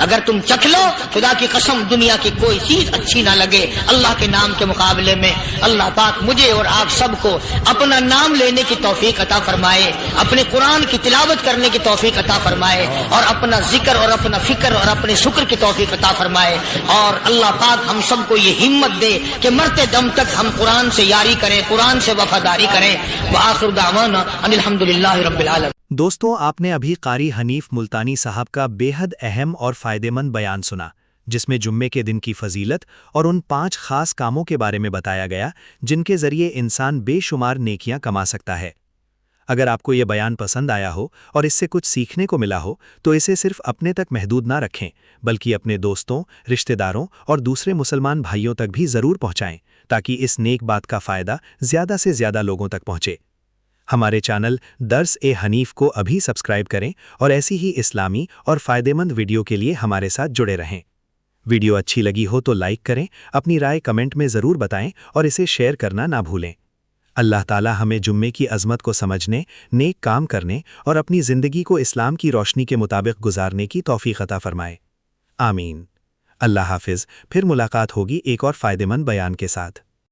اگر تم چکھ لو خدا کی قسم دنیا کی کوئی چیز اچھی نہ لگے اللہ کے نام کے مقابلے میں. اللہ پاک مجھے اور آپ سب کو اپنا نام لینے کی توفیق عطا فرمائے، اپنے قرآن کی تلاوت کرنے کی توفیق عطا فرمائے، اور اپنا ذکر اور اپنا فکر اور اپنے شکر کی توفیق عطا فرمائے. اور اللہ پاک ہم سب کو یہ ہمت دے کہ مرتے دم تک ہم قرآن سے یاری کریں، قرآن سے وفاداری کریں. وآخر دعوانا ان الحمدللہ رب العالمین. دوستوں آپ نے ابھی قاری حنیف ملتانی صاحب کا بے حد اہم اور فائدہ مند بیان سنا، جس میں جمعے کے دن کی فضیلت اور ان 5 خاص کاموں کے بارے میں بتایا گیا جن کے ذریعے انسان بے شمار نیکیاں کما سکتا ہے. اگر آپ کو یہ بیان پسند آیا ہو اور اس سے کچھ سیکھنے کو ملا ہو تو اسے صرف اپنے تک محدود نہ رکھیں، بلکہ اپنے دوستوں، رشتہ داروں اور دوسرے مسلمان بھائیوں تک بھی ضرور پہنچائیں تاکہ اس نیک بات کا فائدہ زیادہ سے زیادہ لوگوں تک پہنچے. ہمارے چینل درس حنیف کو ابھی سبسکرائب کریں اور ایسی ہی اسلامی اور فائدہ مند ویڈیو کے لیے ہمارے ساتھ جڑے رہیں. ویڈیو اچھی لگی ہو تو لائک کریں، اپنی رائے کمنٹ میں ضرور بتائیں اور اسے شیئر کرنا نہ بھولیں. اللہ تعالی ہمیں جمعے کی عظمت کو سمجھنے، نیک کام کرنے اور اپنی زندگی کو اسلام کی روشنی کے مطابق گزارنے کی توفیق عطا فرمائے. آمین. اللہ حافظ. پھر ملاقات ہوگی ایک اور فائدہ مند بیان کے ساتھ.